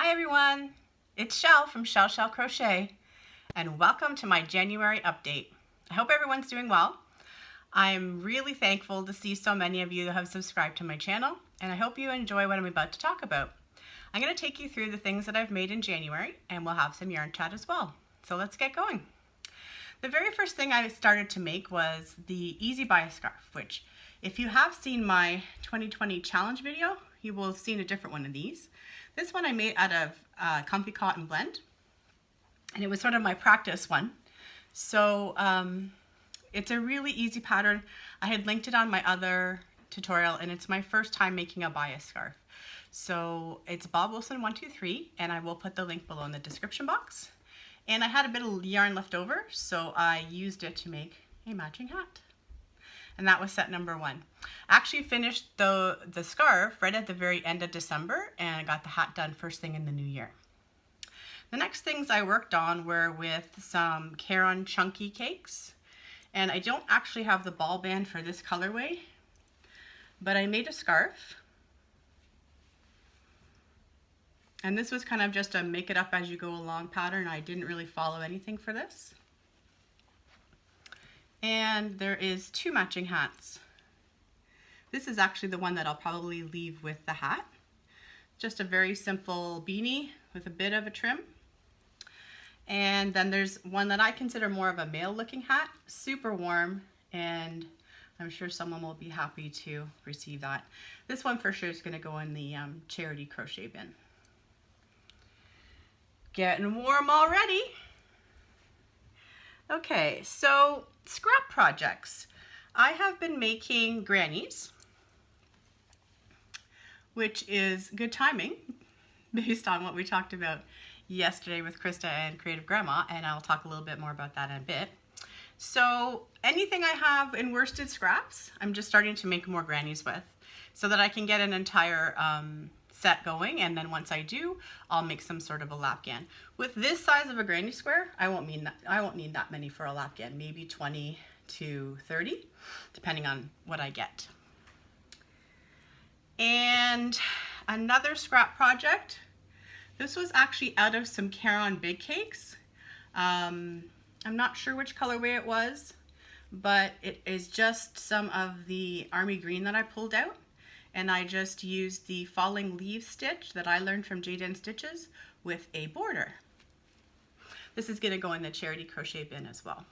Hi everyone, it's Shawl from Shawl Crochet and welcome to my January update. I hope everyone's doing well. I'm really thankful to see so many of you that have subscribed to my channel and I hope you enjoy what I'm about to talk about. I'm going to take you through the things that I've made in January and we'll have some yarn chat as well. So let's get going. The very first thing I started to make was the Easy Buy a Scarf, which if you have seen my 2020 challenge video, you will have seen a different one of these. This one I made out of Comfy Cotton Blend, and it was sort of my practice one. So it's a really easy pattern. I had linked it on my other tutorial, and it's my first time making a bias scarf. So it's Bob Wilson 123, and I will put the link below in the description box. And I had a bit of yarn left over, so I used it to make a matching hat. And that was set number 1. I actually finished the scarf right at the very end of December and I got the hat done first thing in the new year. The next things I worked on were with some Caron Chunky Cakes. And I don't actually have the ball band for this colorway, but I made a scarf. And this was kind of just a make it up as you go along pattern. I didn't really follow anything for this. And there is 2 matching hats. This is actually the one that I'll probably leave with the hat. Just a very simple beanie with a bit of a trim. And then there's one that I consider more of a male looking hat, super warm, and I'm sure someone will be happy to receive that. This one for sure is going to go in the charity crochet bin. Getting warm already. Okay, so scrap projects. I have been making grannies, which is good timing based on what we talked about yesterday with Krista and Creative Grandma, and I'll talk a little bit more about that in a bit. So anything I have in worsted scraps, I'm just starting to make more grannies with so that I can get an entire set going, and then once I do, I'll make some sort of a Lapghan. With this size of a granny square, I won't need that many for a Lapghan, maybe 20 to 30, depending on what I get. And another scrap project, this was actually out of some Caron Big Cakes. I'm not sure which colorway it was, but it is just some of the army green that I pulled out. And I just used the falling leaf stitch that I learned from Jayda InStitches with a border. This is going to go in the charity crochet bin as well.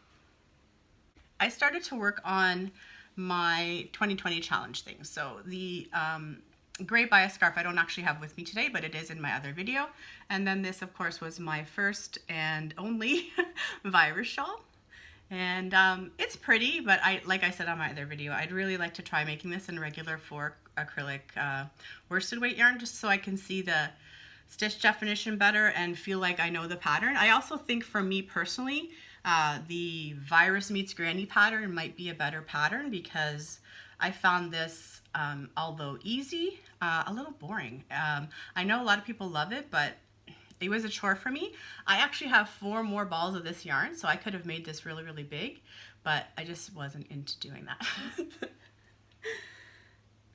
I started to work on my 2020 challenge things. So the gray bias scarf I don't actually have with me today, but it is in my other video. And then this, of course, was my first and only virus shawl. And it's pretty, but like I said on my other video, I'd really like to try making this in regular 4 acrylic worsted weight yarn just so I can see the stitch definition better and feel like I know the pattern. I also think for me personally, the virus meets granny pattern might be a better pattern because I found this, although easy, a little boring. I know a lot of people love it, but it was a chore for me. I actually have 4 more balls of this yarn, so I could have made this really, really big, but I just wasn't into doing that.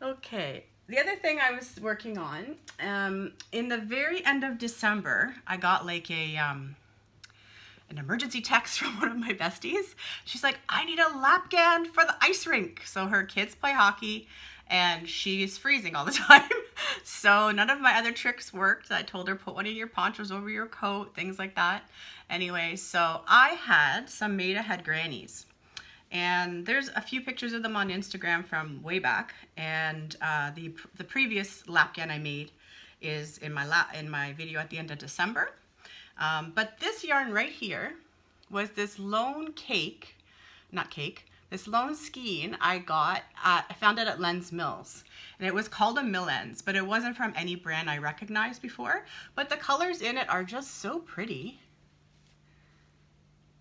Okay, the other thing I was working on, in the very end of December, I got like an emergency text from one of my besties. She's like, I need a Lapghan for the ice rink. So her kids play hockey and she's freezing all the time. So none of my other tricks worked. I told her put one of your ponchos over your coat, things like that. Anyway, so I had some made ahead grannies. And there's a few pictures of them on Instagram from way back. And the previous Lapghan I made is in my video at the end of December. But this yarn right here was this lone this lone skein I found it at Len's Mills. And it was called a Mill Ends, but it wasn't from any brand I recognized before. But the colors in it are just so pretty.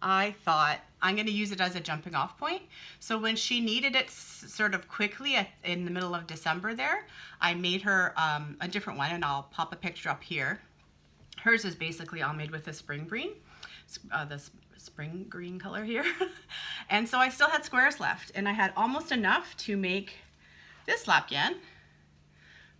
I thought I'm going to use it as a jumping off point. So when she needed it sort of quickly in the middle of December there, I made her a different one, and I'll pop a picture up here. Hers is basically all made with the spring green, the spring green color here. And so I still had squares left, and I had almost enough to make this Lapghan,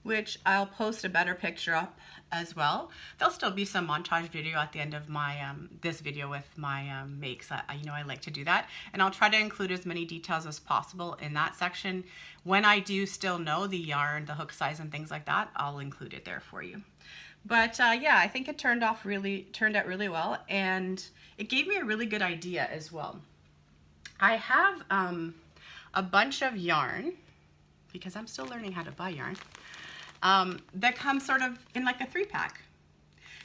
which I'll post a better picture up as well. There'll still be some montage video at the end of my this video with my makes. You know, I like to do that, and I'll try to include as many details as possible in that section. When I do still know the yarn, the hook size and things like that, I'll include it there for you. But yeah, I think it turned out really well, and it gave me a really good idea as well. I have a bunch of yarn, because I'm still learning how to buy yarn, that comes sort of in like a 3-pack.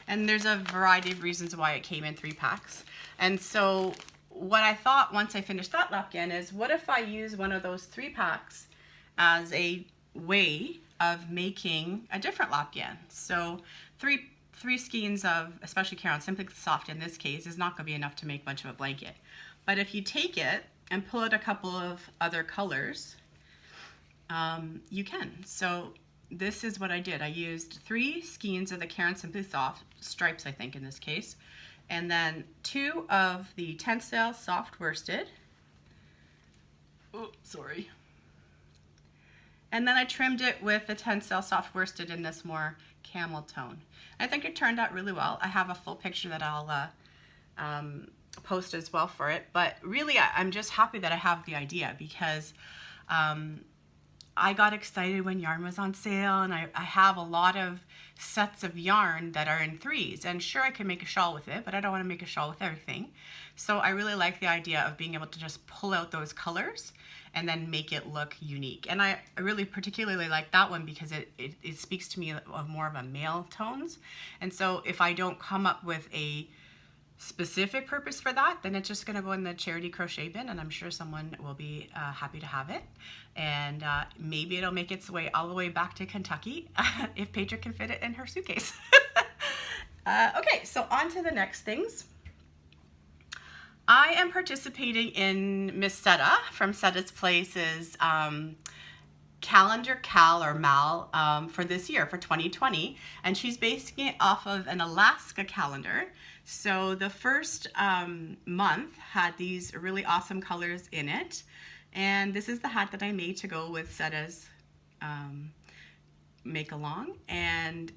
And there's a variety of reasons why it came in 3 packs. And so what I thought once I finished that Lapghan is, what if I use one of those 3 packs as a way of making a different Lapghan? So three skeins of, especially Caron Simply Soft in this case, is not going to be enough to make much of a blanket. But if you take it and pull out a couple of other colors, you can. So this is what I did. I used 3 skeins of the Caron Simply Soft, stripes I think in this case, and then 2 of the Tencel Soft Worsted. Oh, sorry. And then I trimmed it with the Tencel Soft Worsted in this more camel tone. I think it turned out really well. I have a full picture that I'll post as well for it, but really I'm just happy that I have the idea, because I got excited when yarn was on sale, and I have a lot of sets of yarn that are in 3s, and sure, I can make a shawl with it, but I don't want to make a shawl with everything. So I really like the idea of being able to just pull out those colors and then make it look unique. And I really particularly like that one because it speaks to me of more of a male tones. And so if I don't come up with a specific purpose for that, then it's just going to go in the charity crochet bin, and I'm sure someone will be happy to have it. And maybe it'll make its way all the way back to Kentucky if Petra can fit it in her suitcase. Okay, so on to the next things. I am participating in Miss Setta from Setta's Place's calendar Cowl or Mal for this year, for 2020, and she's basing it off of an Alaska calendar. So the first month had these really awesome colors in it, and this is the hat that I made to go with Setta's make along, and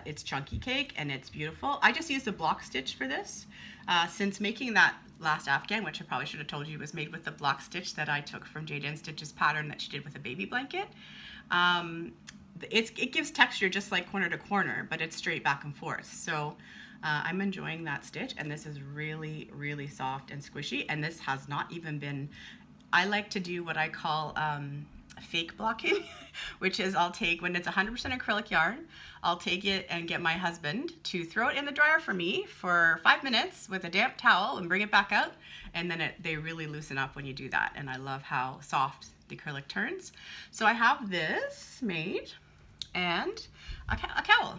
it's chunky cake and it's beautiful. I just used a block stitch for this since making that last Afghan, which I probably should have told you was made with the block stitch that I took from Jayda InStitches pattern that she did with a baby blanket. It gives texture just like corner to corner, but it's straight back and forth. So I'm enjoying that stitch, and this is really, really soft and squishy, and this has not even been, I like to do what I call fake blocking, which is I'll take, when it's 100% acrylic yarn, I'll take it and get my husband to throw it in the dryer for me for 5 minutes with a damp towel and bring it back out, and then they really loosen up when you do that, and I love how soft the acrylic turns. So I have this made and a cowl.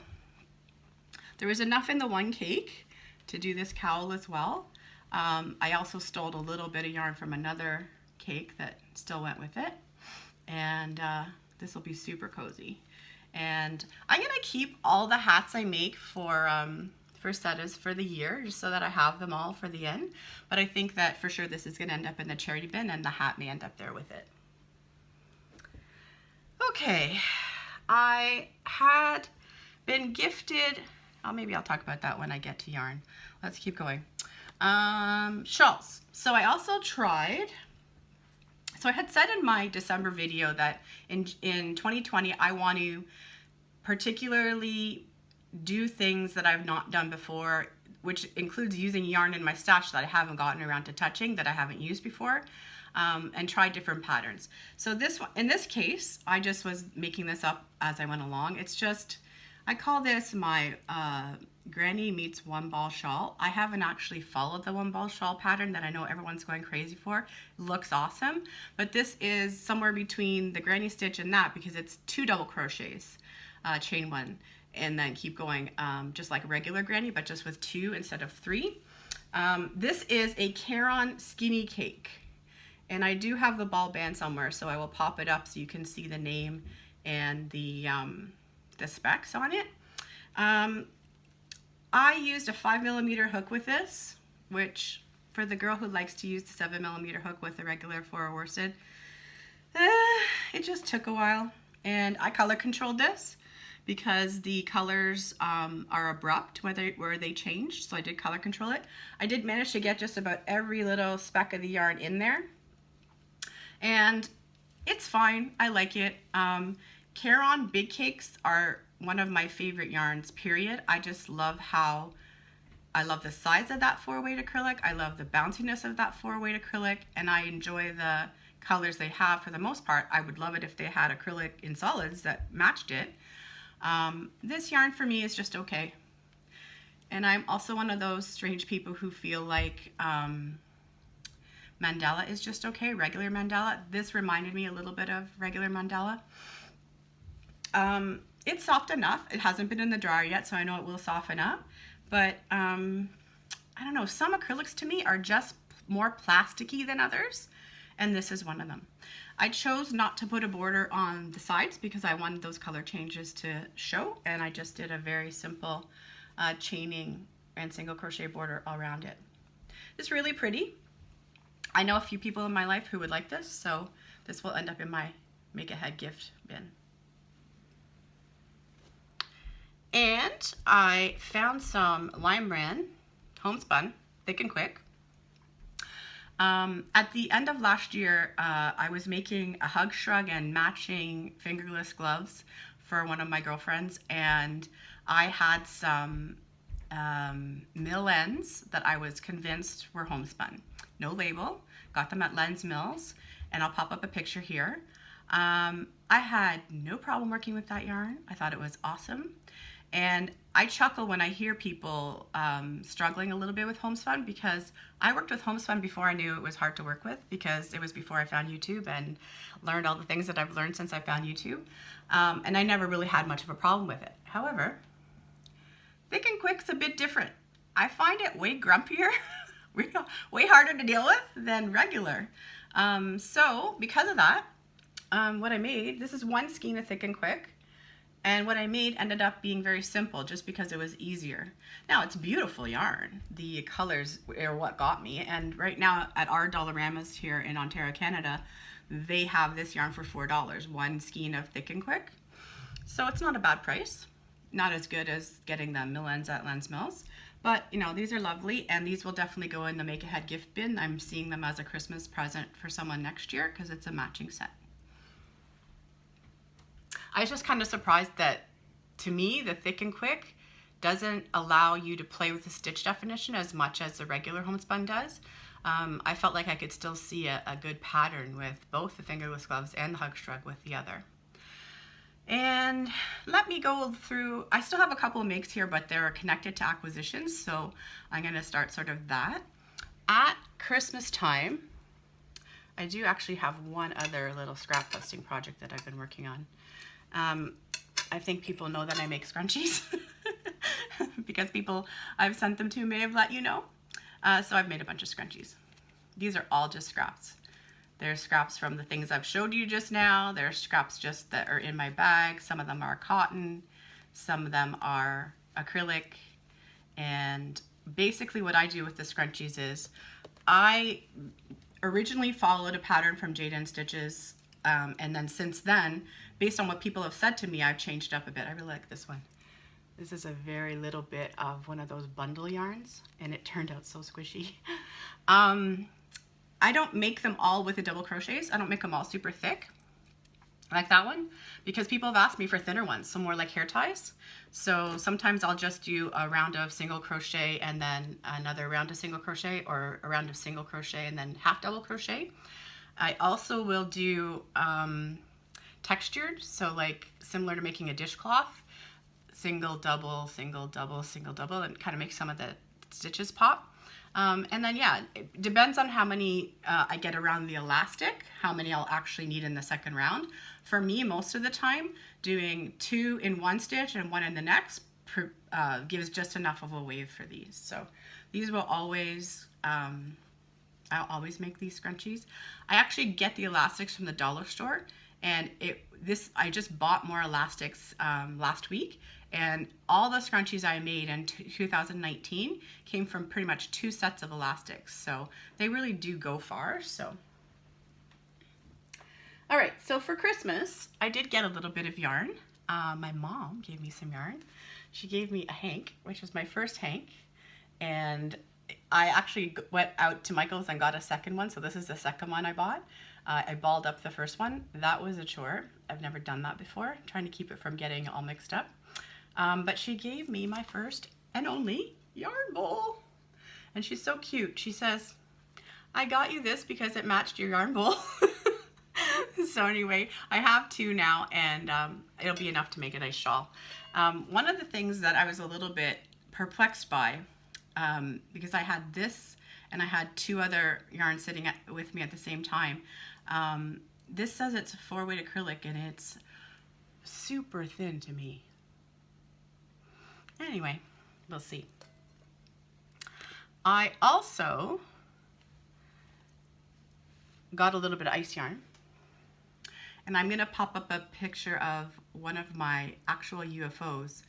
There was enough in the one cake to do this cowl as well. I also stole a little bit of yarn from another cake that still went with it, and this will be super cozy. And I'm gonna keep all the hats I make for Setta's for the year, just so that I have them all for the end. But I think that for sure this is gonna end up in the charity bin, and the hat may end up there with it. Okay, I had been gifted, maybe I'll talk about that when I get to yarn. Let's keep going. Shawls. So I also tried, so I had said in my December video that in 2020 I want to particularly do things that I've not done before, which includes using yarn in my stash that I haven't gotten around to touching, that I haven't used before, and try different patterns. So this one, in this case, I just was making this up as I went along. It's just, I call this my Granny Meets One Ball Shawl. I haven't actually followed the one ball shawl pattern that I know everyone's going crazy for. It looks awesome, but this is somewhere between the granny stitch and that, because it's 2 double crochets, chain 1, and then keep going, just like regular granny, but just with 2 instead of 3. This is a Caron skinny cake, and I do have the ball band somewhere, so I will pop it up so you can see the name and the specs on it. I used a 5mm hook with this, which for the girl who likes to use the 7mm hook with the regular 4 worsted, it just took a while. And I color controlled this because the colors are abrupt where they change, so I did color control it. I did manage to get just about every little speck of the yarn in there, and it's fine. I like it. Caron Big Cakes are one of my favorite yarns, period. I just love I love the size of that 4-weight acrylic. I love the bounciness of that 4-weight acrylic, and I enjoy the colors they have for the most part. I would love it if they had acrylic in solids that matched it. This yarn for me is just okay. And I'm also one of those strange people who feel like mandala is just okay, regular mandala. This reminded me a little bit of regular mandala. It's soft enough. It hasn't been in the dryer yet, so I know it will soften up. But I don't know, some acrylics to me are just more plasticky than others, and this is one of them. I chose not to put a border on the sides because I wanted those color changes to show, and I just did a very simple chaining and single crochet border around it. It's really pretty. I know a few people in my life who would like this, so this will end up in my make-ahead gift bin. And I found some lime bran, homespun, thick and quick. At the end of last year, I was making a hug shrug and matching fingerless gloves for one of my girlfriends, and I had some mill ends that I was convinced were homespun. No label, got them at Len's Mills, and I'll pop up a picture here. I had no problem working with that yarn. I thought it was awesome. And I chuckle when I hear people struggling a little bit with homespun, because I worked with homespun before I knew it was hard to work with, because it was before I found YouTube and learned all the things that I've learned since I found YouTube. And I never really had much of a problem with it. However, thick and quick's a bit different. I find it way grumpier, way harder to deal with than regular. So because of that, what I made, this is one skein of thick and quick. And what I made ended up being very simple just because it was easier. Now, it's beautiful yarn. The colors are what got me. And right now at our Dollaramas here in Ontario, Canada, they have this yarn for $4, one skein of thick and quick. So it's not a bad price. Not as good as getting the mill ends at Len's Mills. But, you know, these are lovely, and these will definitely go in the make-ahead gift bin. I'm seeing them as a Christmas present for someone next year because it's a matching set. I was just kind of surprised that, to me, the thick and quick doesn't allow you to play with the stitch definition as much as the regular homespun does. I felt like I could still see a good pattern with both the fingerless gloves and the hug shrug with the other. And let me go through, I still have a couple of makes here, but they're connected to acquisitions, so I'm going to start sort of that. At Christmas time, I do actually have one other little scrap posting project that I've been working on. I think people know that I make scrunchies because people I've sent them to may have let you know. So I've made a bunch of scrunchies. These are all just scraps. They're scraps from the things I've showed you just now. They're scraps just that are in my bag. Some of them are cotton, some of them are acrylic. And basically what I do with the scrunchies is I originally followed a pattern from Jayda InStitches, and then since then, based on what people have said to me, I've changed up a bit. I really like this one. This is a very little bit of one of those bundle yarns, and it turned out so squishy. I don't make them all with the double crochets. I don't make them all super thick like that one, because people have asked me for thinner ones, so more like hair ties. So sometimes I'll just do a round of single crochet and then another round of single crochet, or a round of single crochet and then half double crochet. I also will do textured, so like similar to making a dishcloth, single, double, single, double, single, double, and kind of make some of the stitches pop. And then, yeah, it depends on how many I get around the elastic, how many I'll actually need in the second round. For me, most of the time, doing 2 in one stitch and 1 in the next gives just enough of a wave for these. So these will always, I'll always make these scrunchies. I actually get the elastics from the dollar store, and I just bought more elastics last week. And all the scrunchies I made in 2019 came from pretty much 2 sets of elastics. So they really do go far. So, all right, so for Christmas, I did get a little bit of yarn. my mom gave me some yarn. She gave me a hank, which was my first hank, and I actually went out to Michael's and got a second one, so this is the second one I bought. I balled up the first one. That was a chore. I've never done that before, trying to keep it from getting all mixed up. But she gave me my first and only yarn bowl, and she's so cute. She says, I got you this because it matched your yarn bowl. So anyway, I have two now, and it'll be enough to make a nice shawl. One of the things that I was a little bit perplexed by, because I had this and I had two other yarns sitting with me at the same time. This says it's a 4-weight acrylic, and it's super thin to me. Anyway, we'll see. I also got a little bit of ice yarn, and I'm gonna pop up a picture of one of my actual UFOs.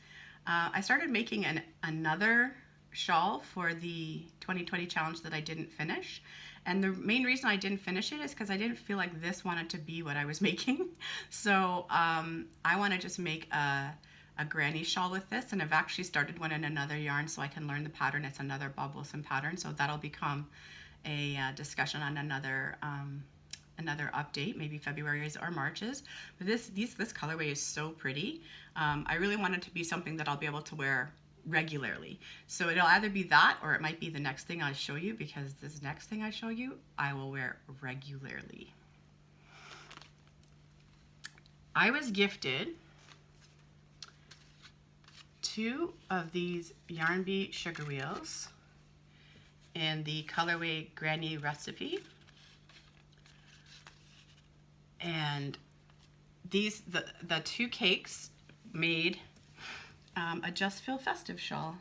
I started making another shawl for the 2020 challenge that I didn't finish, and the main reason I didn't finish it is because I didn't feel like this wanted to be what I was making. So I want to just make a granny shawl with this, and I've actually started one in another yarn so I can learn the pattern. It's another Bob Wilson pattern, so that'll become a discussion on another update, maybe February's or March's. But this colorway is so pretty. I really want it to be something that I'll be able to wear regularly. So it'll either be that, or it might be the next thing I show you, because this next thing I show you, I will wear regularly. I was gifted 2 of these Yarn Bee sugar wheels in the colorway Granny Recipe. And these, the 2 cakes made a Just Feel Festive shawl.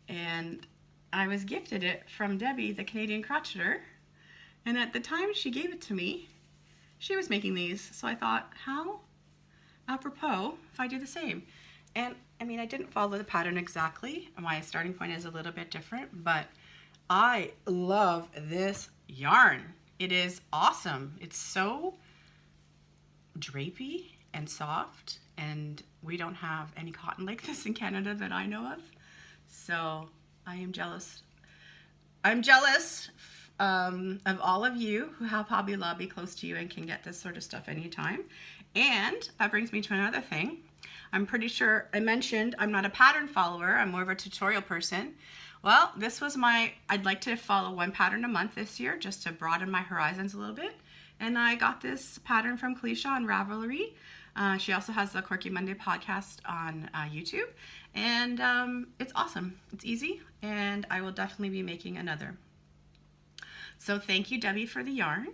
And I was gifted it from Debbie, the Canadian crocheter. And at the time she gave it to me, she was making these. So I thought, how apropos if I do the same. And I mean, I didn't follow the pattern exactly. My starting point is a little bit different, but I love this yarn. It is awesome. It's so drapey and soft, and we don't have any cotton like this in Canada that I know of. So I am jealous. I'm jealous of all of you who have Hobby Lobby close to you and can get this sort of stuff anytime. And that brings me to another thing. I'm pretty sure I mentioned I'm not a pattern follower. I'm more of a tutorial person. Well, this was I'd like to follow 1 pattern a month this year just to broaden my horizons a little bit. And I got this pattern from Kalisha on Ravelry. She also has the Quirky Monday podcast on YouTube. And it's awesome. It's easy, and I will definitely be making another. So thank you, Debbie, for the yarn.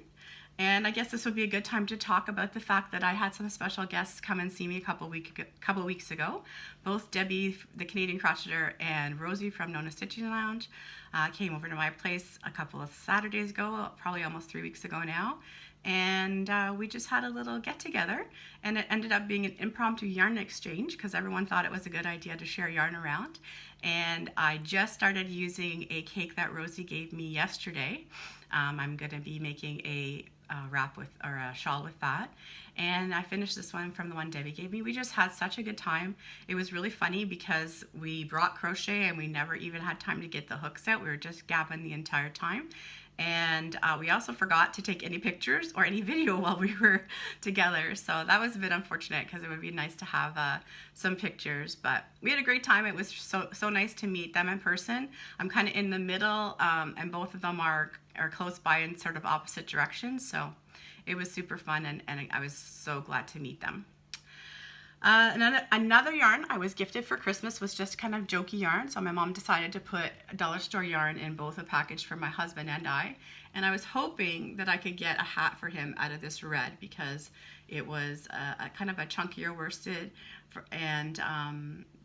And I guess this would be a good time to talk about the fact that I had some special guests come and see me a couple weeks ago. Both Debbie, the Canadian crocheter, and Rosie from Nona Stitching Lounge came over to my place a couple of Saturdays ago, probably almost 3 weeks ago now. And we just had a little get together, and it ended up being an impromptu yarn exchange because everyone thought it was a good idea to share yarn around. And I just started using a cake that Rosie gave me yesterday. I'm going to be making a wrap with, or a shawl with that. And I finished this one from the one Debbie gave me. We just had such a good time. It was really funny because we brought crochet and we never even had time to get the hooks out. We were just gabbing the entire time. And we also forgot to take any pictures or any video while we were together. So that was a bit unfortunate because it would be nice to have some pictures. But we had a great time. It was so nice to meet them in person. I'm kind of in the middle, and both of them are close by in sort of opposite directions. So it was super fun, and I was so glad to meet them. Another yarn I was gifted for Christmas was just kind of jokey yarn. So my mom decided to put a dollar store yarn in both a package for my husband and I. And I was hoping that I could get a hat for him out of this red because it was a kind of a chunkier worsted, and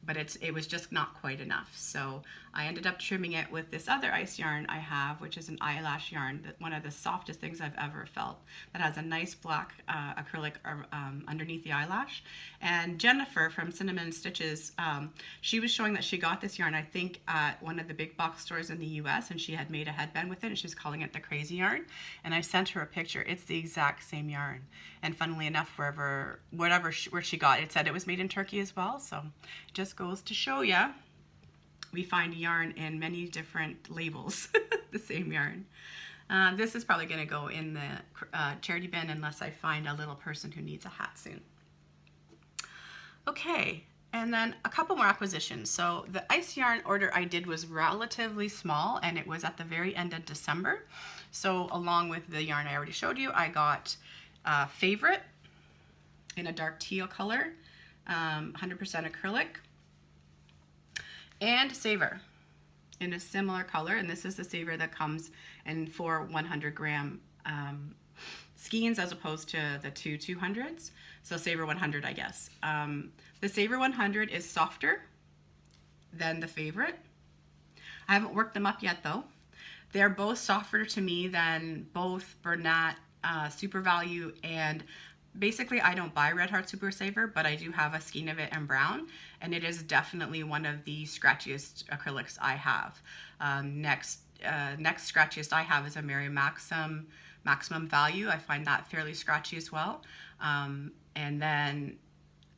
but it was just not quite enough. So I ended up trimming it with this other ice yarn I have, which is an eyelash yarn, one of the softest things I've ever felt, that has a nice black acrylic underneath the eyelash. And Jennifer from Cinnamon Stitches, she was showing that she got this yarn, I think, at one of the big box stores in the US, and she had made a headband with it, and she's calling it the Crazy Yarn. And I sent her a picture. It's the exact same yarn. And funnily enough, where she got it, said it was made in Turkey as well. So it just goes to show ya, we find yarn in many different labels, the same yarn. This is probably going to go in the charity bin unless I find a little person who needs a hat soon. Okay, and then a couple more acquisitions. So the ice yarn order I did was relatively small, and it was at the very end of December. So along with the yarn I already showed you, I got Favorite in a dark teal color, 100% acrylic, and Savor in a similar color, and this is the Savor that comes in 4 100-gram skeins as opposed to the 2 200s. So Savor 100, I guess. The Savor 100 is softer than the Favorite. I haven't worked them up yet though. They're both softer to me than both Bernat Super Value, and basically I don't buy Red Heart Super Saver, but I do have a skein of it in brown, and it is definitely one of the scratchiest acrylics I have. Next scratchiest I have is a Mary Maxim Maximum Value. I find that fairly scratchy as well. And then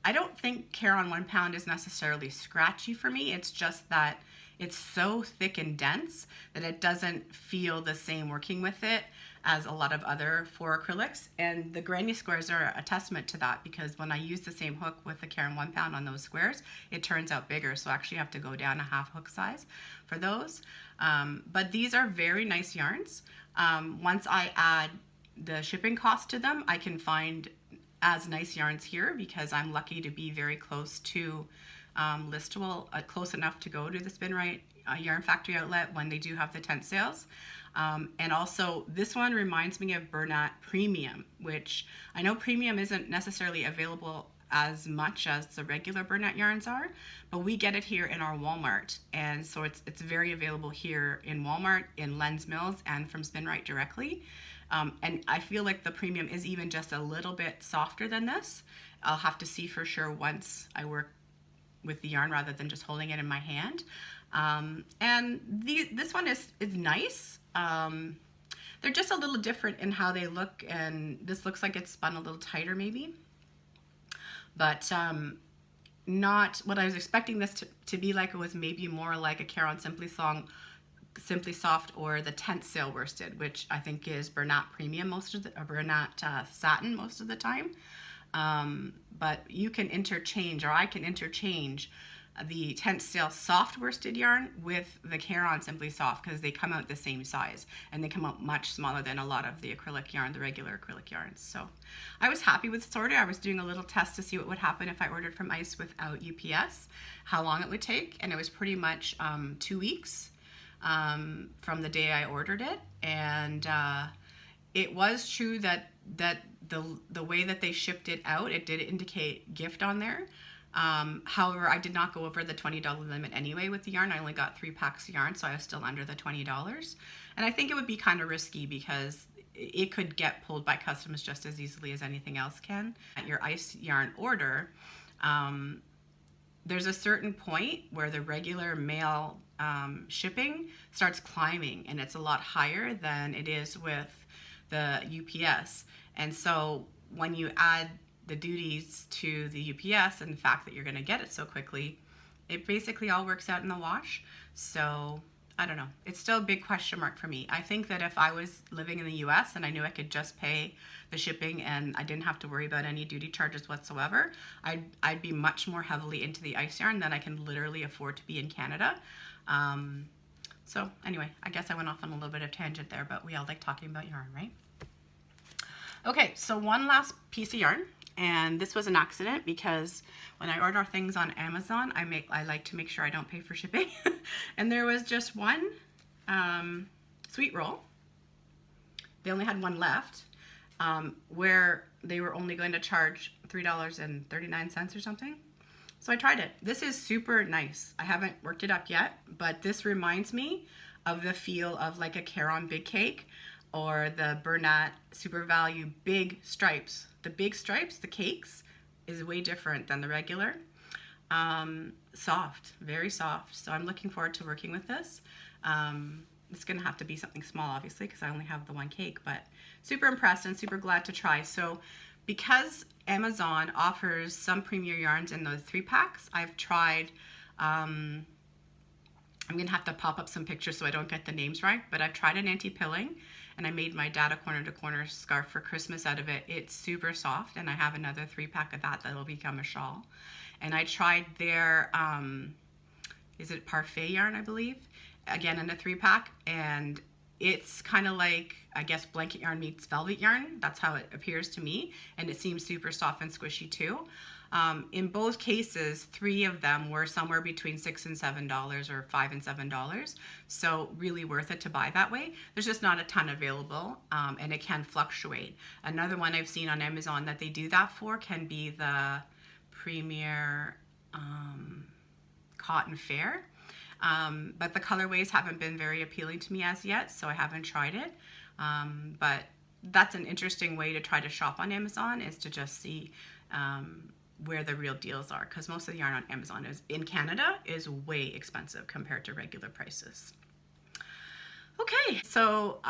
I don't think Caron 1 pound is necessarily scratchy for me. It's just that it's so thick and dense that it doesn't feel the same working with it as a lot of other 4 acrylics. And the granny squares are a testament to that, because when I use the same hook with the Caron 1 pound on those squares, it turns out bigger. So I actually have to go down a half hook size for those. But these are very nice yarns. Once I add the shipping cost to them, I can find as nice yarns here, because I'm lucky to be very close to Listowel, close enough to go to the Spin Right Yarn Factory outlet when they do have the tent sales. And also this one reminds me of Bernat Premium, which I know Premium isn't necessarily available as much as the regular Bernat yarns are, but we get it here in our Walmart, and so it's very available here in Walmart, in Lens Mills, and from Spin Right directly. And I feel like the Premium is even just a little bit softer than this. I'll have to see for sure once I work with the yarn rather than just holding it in my hand. And this one is nice. They're just a little different in how they look, and this looks like it's spun a little tighter maybe. But not what I was expecting this to be like. It was maybe more like a Caron Simply Soft or the tent sale worsted, which I think is Bernat Premium Bernat Satin most of the time. But you can interchange, or I can interchange the tent sale soft worsted yarn with the Caron Simply Soft, because they come out the same size, and they come out much smaller than a lot of the acrylic yarn, the regular acrylic yarns. So I was happy with this order. I was doing a little test to see what would happen if I ordered from Ice without UPS, how long it would take, and it was pretty much 2 weeks from the day I ordered it. And it was true that the way that they shipped it out, it did indicate gift on there. However, I did not go over the $20 limit anyway with the yarn. I only got 3 packs of yarn, so I was still under the $20. And I think it would be kind of risky, because it could get pulled by customs just as easily as anything else can. At your Ice yarn order, there's a certain point where the regular mail shipping starts climbing, and it's a lot higher than it is with the UPS. And so when you add the duties to the UPS and the fact that you're going to get it so quickly, it basically all works out in the wash. So I don't know. It's still a big question mark for me. I think that if I was living in the US and I knew I could just pay the shipping and I didn't have to worry about any duty charges whatsoever, I'd be much more heavily into the ice yarn than I can literally afford to be in Canada. So anyway, I guess I went off on a little bit of tangent there, but we all like talking about yarn, right? Okay, so one last piece of yarn. And this was an accident, because when I order things on Amazon, I like to make sure I don't pay for shipping. And there was just one sweet roll. They only had one left, where they were only going to charge $3.39 or something. So I tried it. This is super nice. I haven't worked it up yet, but this reminds me of the feel of like a Caron big cake or the Bernat Super Value big stripes. The big stripes, the cakes, is way different than the regular. Soft, very soft. So I'm looking forward to working with this. It's gonna have to be something small, obviously, because I only have the one cake, but super impressed and super glad to try. So because Amazon offers some premier yarns in those 3-packs, I've tried, I'm gonna have to pop up some pictures so I don't get the names right, but I've tried an anti-pilling, and I made my dad a corner to corner scarf for Christmas out of it. It's super soft, and I have another 3-pack of that that'll become a shawl. And I tried their, is it Parfait yarn, I believe? Again, in a 3-pack, and it's kind of like, I guess, blanket yarn meets velvet yarn. That's how it appears to me, and it seems super soft and squishy too. In both cases, 3 of them were somewhere between $6 and $7 or $5 and $7. So really worth it to buy that way. There's just not a ton available, and it can fluctuate. Another one I've seen on Amazon that they do that for can be the Premier Cotton Fair. But the colorways haven't been very appealing to me as yet, so I haven't tried it. But that's an interesting way to try to shop on Amazon, is to just see where the real deals are, because most of the yarn on Amazon in Canada is way expensive compared to regular prices. Okay, so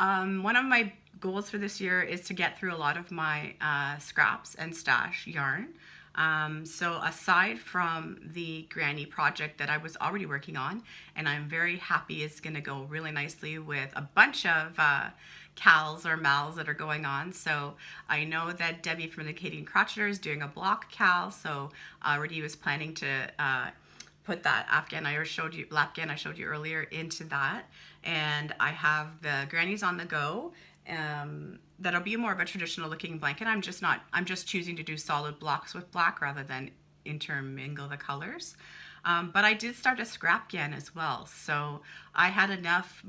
one of my goals for this year is to get through a lot of my scraps and stash yarn. So aside from the granny project that I was already working on, and I'm very happy is going to go really nicely with a bunch of cowls or mals that are going on. So I know that Debbie from the Canadian Crocheter is doing a block cowl, so I already was planning to put that Lapghan I showed you earlier into that, and I have the grannies on the go. That'll be more of a traditional looking blanket. I'm just choosing to do solid blocks with black rather than intermingle the colors. But I did start a Scrapghan as well. So I had enough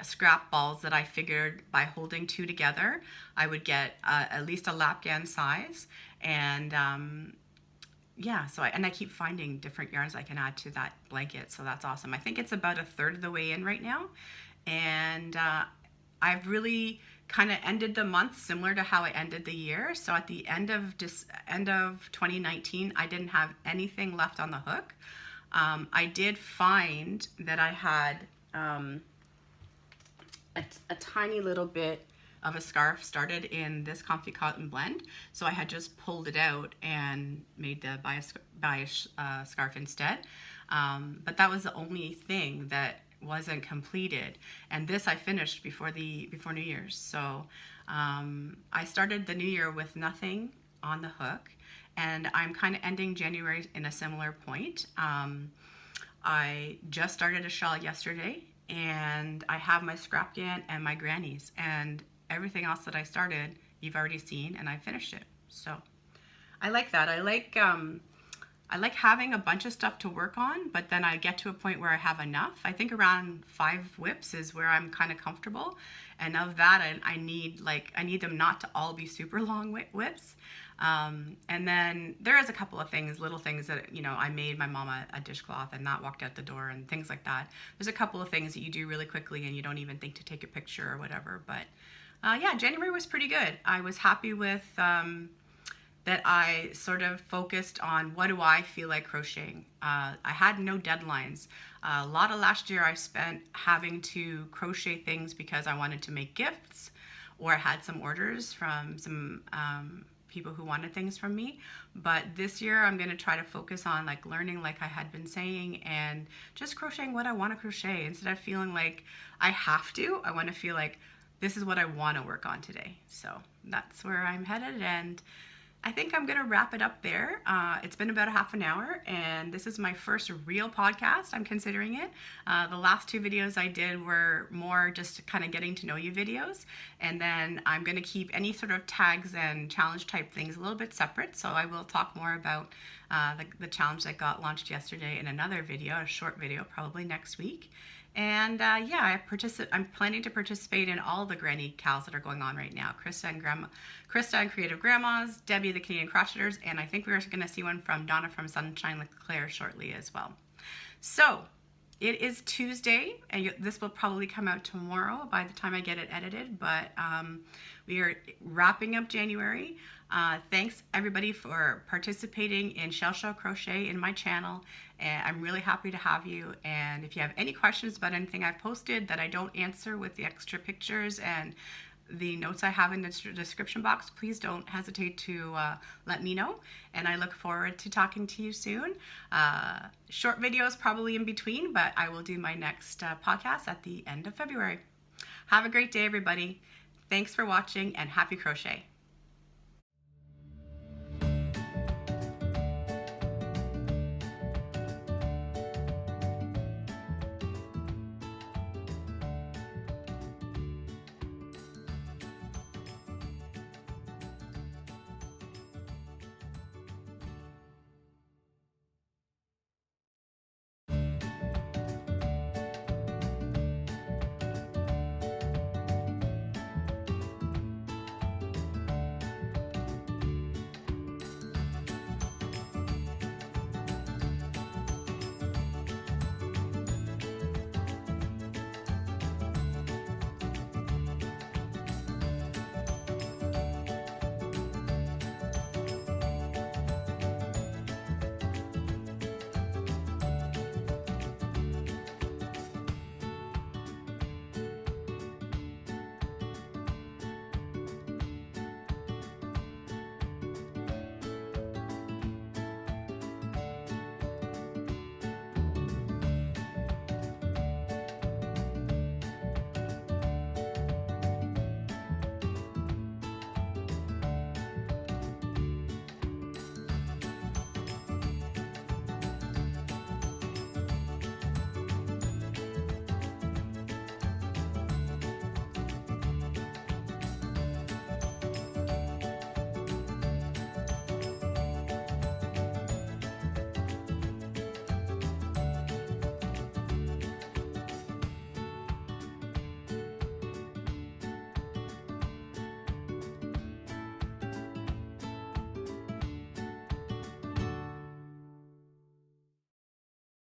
scrap balls that I figured by holding 2 together, I would get at least a Lapghan size. And yeah, so I keep finding different yarns I can add to that blanket. So that's awesome. I think it's about a third of the way in right now. And I've really kind of ended the month similar to how I ended the year. So at the end of 2019, I didn't have anything left on the hook. I did find that I had a tiny little bit of a scarf started in this Comfy Cotton blend. So I had just pulled it out and made the buy a scarf instead. But that was the only thing that wasn't completed, and this I finished before New Year's. So I started the new year with nothing on the hook, and I'm kind of ending January in a similar point. I just started a shawl yesterday, and I have my Scrapghan and my grannies, and everything else that I started you've already seen, and I finished it. So I like that. I like having a bunch of stuff to work on, but then I get to a point where I have enough. I think around 5 whips is where I'm kind of comfortable. And of that, I need them not to all be super long whips. And then there is a couple of things, little things that, you know, I made my mom a dishcloth and that walked out the door and things like that. There's a couple of things that you do really quickly and you don't even think to take a picture or whatever. But yeah, January was pretty good. I was happy with that I sort of focused on what do I feel like crocheting. I had no deadlines. A lot of last year I spent having to crochet things because I wanted to make gifts, or I had some orders from some people who wanted things from me. But this year I'm going to try to focus on like learning, like I had been saying, and just crocheting what I want to crochet. Instead of feeling like I have to, I want to feel like this is what I want to work on today. So that's where I'm headed, and I think I'm going to wrap it up there. It's been about a half an hour, and this is my first real podcast. I'm considering it. The last 2 videos I did were more just kind of getting to know you videos, and then I'm going to keep any sort of tags and challenge type things a little bit separate. So I will talk more about the challenge that got launched yesterday in another video, a short video, probably next week. And yeah, I'm planning to participate in all the granny cows that are going on right now. Krista and Creative Grandmas, Debbie the Canadian Crocheters, and I think we're going to see one from Donna from Sunshine Claire shortly as well. So it is Tuesday, and this will probably come out tomorrow by the time I get it edited, but we are wrapping up January. Thanks everybody for participating in Shell Crochet in my channel, and I'm really happy to have you. And if you have any questions about anything I've posted that I don't answer with the extra pictures and the notes I have in the description box, please don't hesitate to let me know, and I look forward to talking to you soon. Short videos probably in between, but I will do my next podcast at the end of February. Have a great day, everybody. Thanks for watching, and happy crochet.